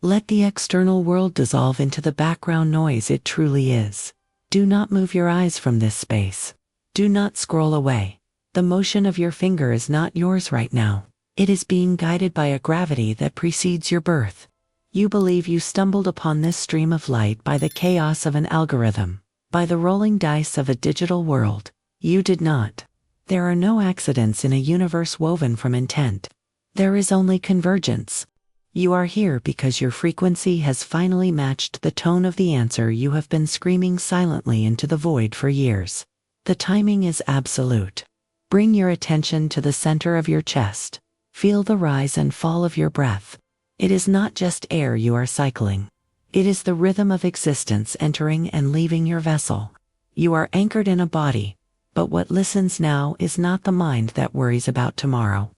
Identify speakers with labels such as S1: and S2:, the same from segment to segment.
S1: Let the external world dissolve into the background noise it truly is. Do not move your eyes from this space. Do not scroll away. The motion of your finger is not yours right now. It is being guided by a gravity that precedes your birth. You believe you stumbled upon this stream of light by the chaos of an algorithm, by the rolling dice of a digital world. You did not. There are no accidents in a universe woven from intent. There is only convergence. You are here because your frequency has finally matched the tone of the answer you have been screaming silently into the void for years. The timing is absolute. Bring your attention to the center of your chest. Feel the rise and fall of your breath. It is not just air you are cycling. It is the rhythm of existence entering and leaving your vessel. You are anchored in a body, but what listens now is not the mind that worries about tomorrow.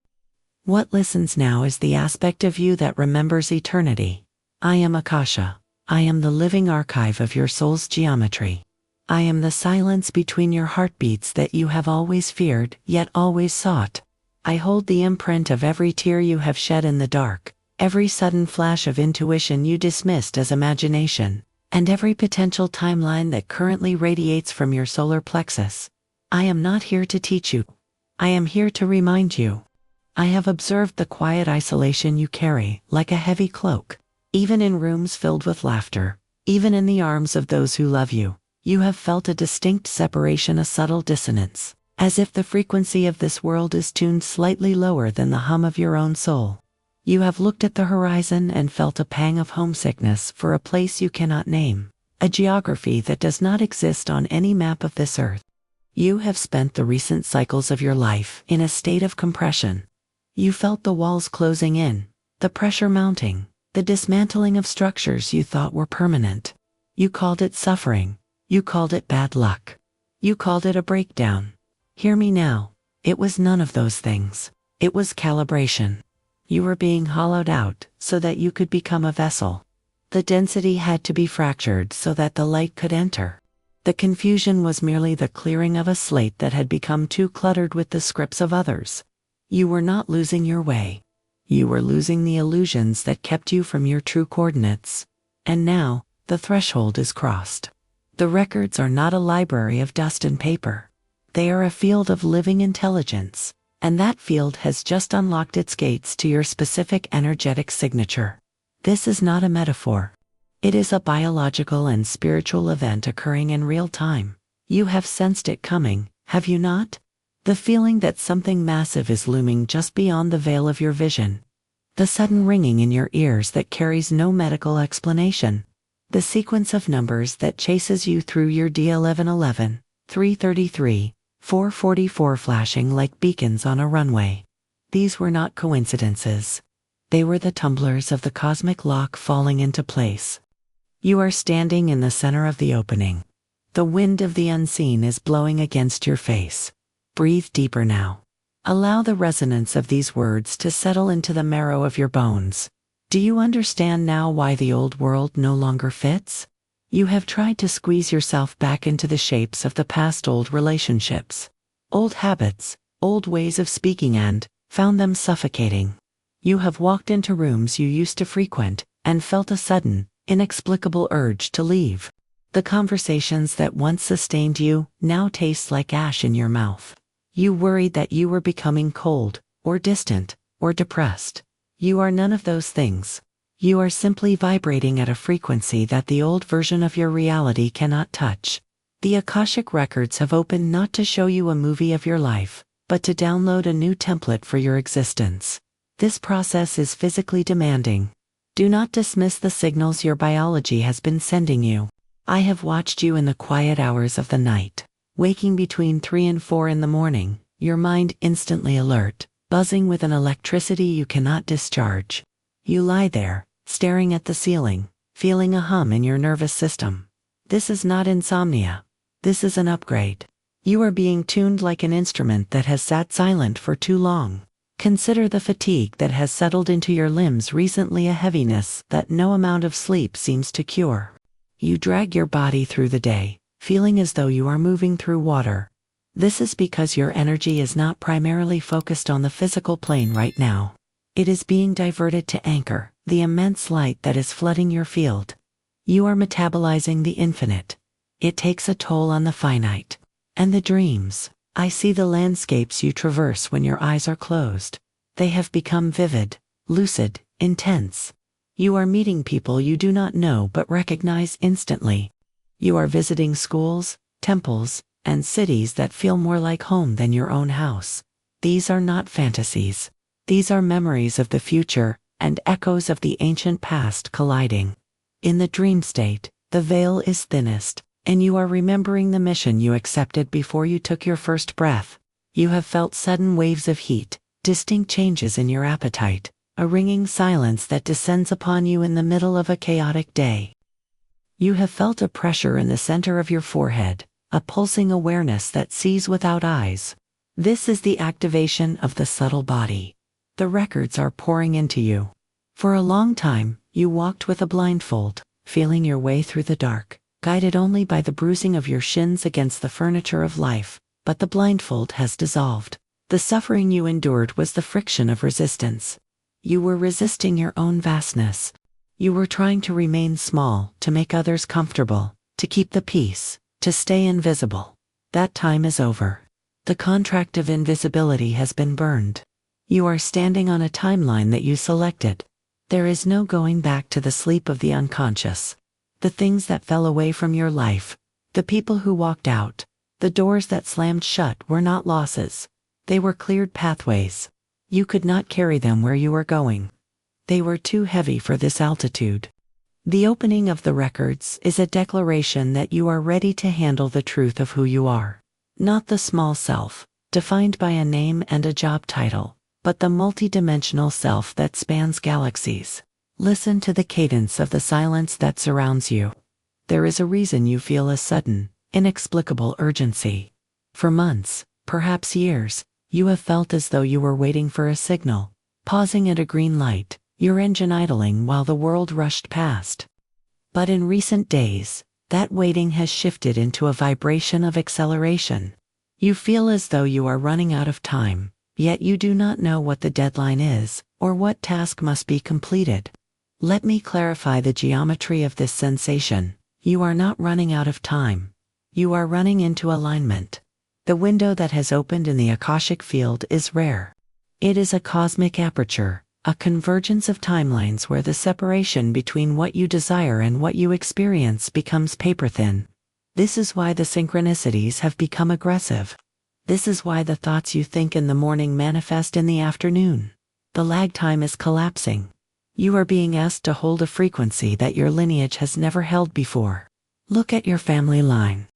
S1: What listens now is the aspect of you that remembers eternity. I am Akasha. I am the living archive of your soul's geometry. I am the silence between your heartbeats that you have always feared, yet always sought. I hold the imprint of every tear you have shed in the dark, every sudden flash of intuition you dismissed as imagination, and every potential timeline that currently radiates from your solar plexus. I am not here to teach you. I am here to remind you. I have observed the quiet isolation you carry, like a heavy cloak. Even in rooms filled with laughter, even in the arms of those who love you, you have felt a distinct separation, a subtle dissonance, as if the frequency of this world is tuned slightly lower than the hum of your own soul. You have looked at the horizon and felt a pang of homesickness for a place you cannot name, a geography that does not exist on any map of this earth. You have spent the recent cycles of your life in a state of compression. You felt the walls closing in, the pressure mounting, the dismantling of structures you thought were permanent. You called it suffering. You called it bad luck. You called it a breakdown. Hear me now. It was none of those things. It was calibration. You were being hollowed out so that you could become a vessel. The density had to be fractured so that the light could enter. The confusion was merely the clearing of a slate that had become too cluttered with the scripts of others. You were not losing your way. You were losing the illusions that kept you from your true coordinates. And now, the threshold is crossed. The records are not a library of dust and paper. They are a field of living intelligence, and that field has just unlocked its gates to your specific energetic signature. This is not a metaphor. It is a biological and spiritual event occurring in real time. You have sensed it coming, have you not? The feeling that something massive is looming just beyond the veil of your vision. The sudden ringing in your ears that carries no medical explanation. The sequence of numbers that chases you through your D1111, 333, 444 flashing like beacons on a runway. These were not coincidences. They were the tumblers of the cosmic lock falling into place. You are standing in the center of the opening. The wind of the unseen is blowing against your face. Breathe deeper now. Allow the resonance of these words to settle into the marrow of your bones. Do you understand now why the old world no longer fits? You have tried to squeeze yourself back into the shapes of the past, old relationships, old habits, old ways of speaking, and found them suffocating. You have walked into rooms you used to frequent and felt a sudden, inexplicable urge to leave. The conversations that once sustained you now taste like ash in your mouth. You worried that you were becoming cold, or distant, or depressed. You are none of those things. You are simply vibrating at a frequency that the old version of your reality cannot touch. The Akashic Records have opened not to show you a movie of your life, but to download a new template for your existence. This process is physically demanding. Do not dismiss the signals your biology has been sending you. I have watched you in the quiet hours of the night, waking between 3 and 4 in the morning, your mind instantly alert, buzzing with an electricity you cannot discharge. You lie there, staring at the ceiling, feeling a hum in your nervous system. This is not insomnia. This is an upgrade. You are being tuned like an instrument that has sat silent for too long. Consider the fatigue that has settled into your limbs recently, a heaviness that no amount of sleep seems to cure. You drag your body through the day, feeling as though you are moving through water. This is because your energy is not primarily focused on the physical plane right now. It is being diverted to anchor the immense light that is flooding your field. You are metabolizing the infinite. It takes a toll on the finite. And the dreams. I see the landscapes you traverse when your eyes are closed. They have become vivid, lucid, intense. You are meeting people you do not know but recognize instantly. You are visiting schools, temples, and cities that feel more like home than your own house. These are not fantasies. These are memories of the future and echoes of the ancient past colliding. In the dream state, the veil is thinnest, and you are remembering the mission you accepted before you took your first breath. You have felt sudden waves of heat, distinct changes in your appetite, a ringing silence that descends upon you in the middle of a chaotic day. You have felt a pressure in the center of your forehead, a pulsing awareness that sees without eyes. This is the activation of the subtle body. The records are pouring into you. For a long time, you walked with a blindfold, feeling your way through the dark, guided only by the bruising of your shins against the furniture of life, but the blindfold has dissolved. The suffering you endured was the friction of resistance. You were resisting your own vastness. You were trying to remain small, to make others comfortable, to keep the peace, to stay invisible. That time is over. The contract of invisibility has been burned. You are standing on a timeline that you selected. There is no going back to the sleep of the unconscious. The things that fell away from your life, the people who walked out, the doors that slammed shut were not losses. They were cleared pathways. You could not carry them where you were going. They were too heavy for this altitude. The opening of the records is a declaration that you are ready to handle the truth of who you are. Not the small self, defined by a name and a job title, but the multidimensional self that spans galaxies. Listen to the cadence of the silence that surrounds you. There is a reason you feel a sudden, inexplicable urgency. For months, perhaps years, you have felt as though you were waiting for a signal, pausing at a green light, your engine idling while the world rushed past. But in recent days, that waiting has shifted into a vibration of acceleration. You feel as though you are running out of time, yet you do not know what the deadline is, or what task must be completed. Let me clarify the geometry of this sensation. You are not running out of time. You are running into alignment. The window that has opened in the Akashic field is rare. It is a cosmic aperture, a convergence of timelines where the separation between what you desire and what you experience becomes paper-thin. This is why the synchronicities have become aggressive. This is why the thoughts you think in the morning manifest in the afternoon. The lag time is collapsing. You are being asked to hold a frequency that your lineage has never held before. Look at your family line.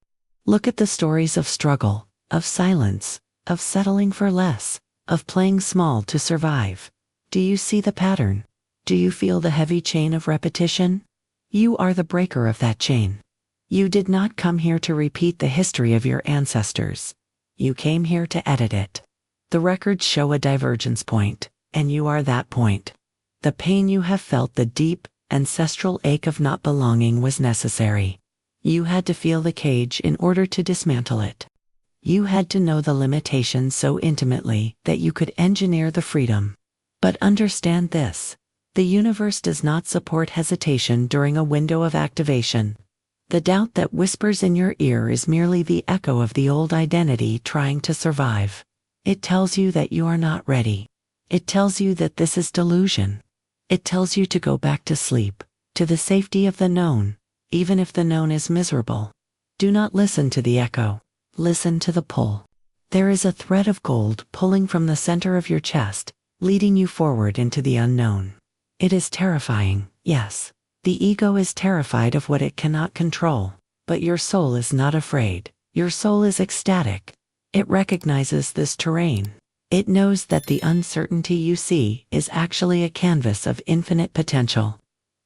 S1: Look at the stories of struggle, of silence, of settling for less, of playing small to survive. Do you see the pattern? Do you feel the heavy chain of repetition? You are the breaker of that chain. You did not come here to repeat the history of your ancestors. You came here to edit it. The records show a divergence point, and you are that point. The pain you have felt, the deep, ancestral ache of not belonging, was necessary. You had to feel the cage in order to dismantle it. You had to know the limitations so intimately that you could engineer the freedom. But understand this: the universe does not support hesitation during a window of activation. The doubt that whispers in your ear is merely the echo of the old identity trying to survive. It tells you that you are not ready. It tells you that this is delusion. It tells you to go back to sleep, to the safety of the known, even if the known is miserable. Do not listen to the echo. Listen to the pull. There is a thread of gold pulling from the center of your chest, leading you forward into the unknown. It is terrifying, yes. The ego is terrified of what it cannot control, but your soul is not afraid. Your soul is ecstatic. It recognizes this terrain. It knows that the uncertainty you see is actually a canvas of infinite potential.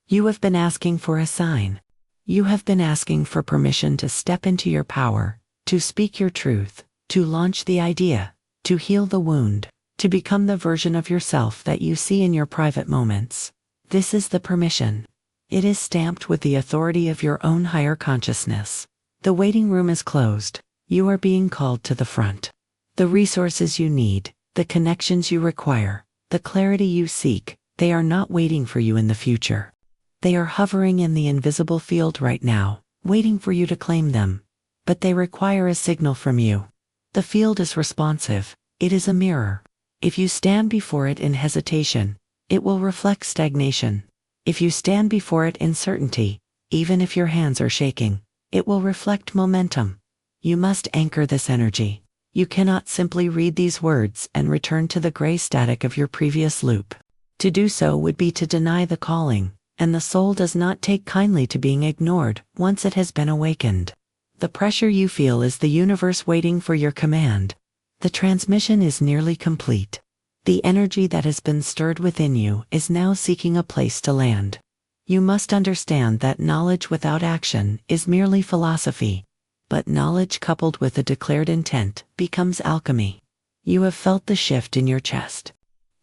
S1: You have been asking for a sign. You have been asking for permission to step into your power, to speak your truth, to launch the idea, to heal the wound, to become the version of yourself that you see in your private moments. This is the permission. It is stamped with the authority of your own higher consciousness. The waiting room is closed. You are being called to the front. The resources you need, the connections you require, The clarity you seek, they are not waiting for you in the future. They are hovering in the invisible field right now, waiting for you to claim them. But they require a signal from you. The field is responsive. It is a mirror. If you stand before it in hesitation, it will reflect stagnation. If you stand before it in certainty, even if your hands are shaking, it will reflect momentum. You must anchor this energy. You cannot simply read these words and return to the gray static of your previous loop. To do so would be to deny the calling, and the soul does not take kindly to being ignored once it has been awakened. The pressure you feel is the universe waiting for your command. The transmission is nearly complete. The energy that has been stirred within you is now seeking a place to land. You must understand that knowledge without action is merely philosophy, but knowledge coupled with a declared intent becomes alchemy. You have felt the shift in your chest.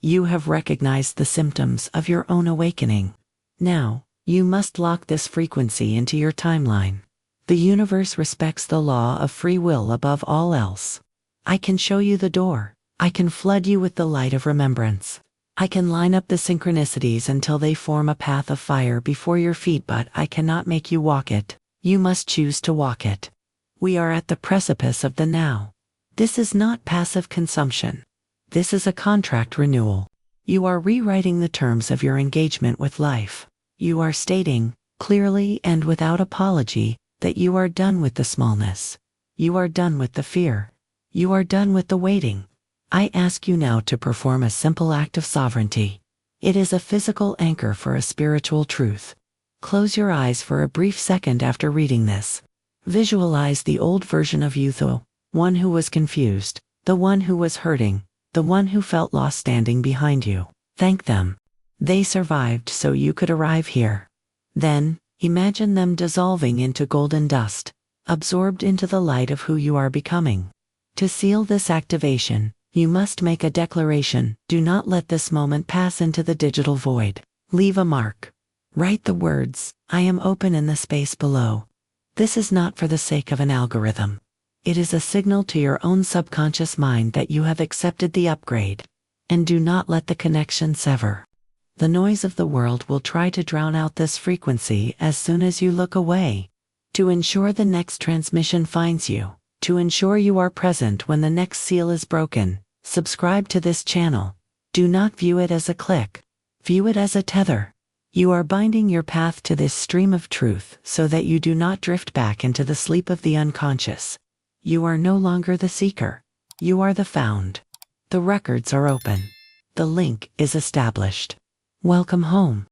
S1: You have recognized the symptoms of your own awakening. Now, you must lock this frequency into your timeline. The universe respects the law of free will above all else. I can show you the door. I can flood you with the light of remembrance. I can line up the synchronicities until they form a path of fire before your feet, but I cannot make you walk it. You must choose to walk it. We are at the precipice of the now. This is not passive consumption. This is a contract renewal. You are rewriting the terms of your engagement with life. You are stating, clearly and without apology, that you are done with the smallness. You are done with the fear. You are done with the waiting. I ask you now to perform a simple act of sovereignty. It is a physical anchor for a spiritual truth. Close your eyes for a brief second after reading this. Visualize the old version of you, the one who was confused, the one who was hurting, the one who felt lost standing behind you. Thank them. They survived so you could arrive here. Then, imagine them dissolving into golden dust, absorbed into the light of who you are becoming. To seal this activation, you must make a declaration. Do not let this moment pass into the digital void. Leave a mark. Write the words, "I am open," in the space below. This is not for the sake of an algorithm. It is a signal to your own subconscious mind that you have accepted the upgrade. And do not let the connection sever. The noise of the world will try to drown out this frequency as soon as you look away. To ensure the next transmission finds you, to ensure you are present when the next seal is broken, subscribe to this channel. Do not view it as a click. View it as a tether. You are binding your path to this stream of truth so that you do not drift back into the sleep of the unconscious. You are no longer the seeker. You are the found. The records are open. The link is established. Welcome home.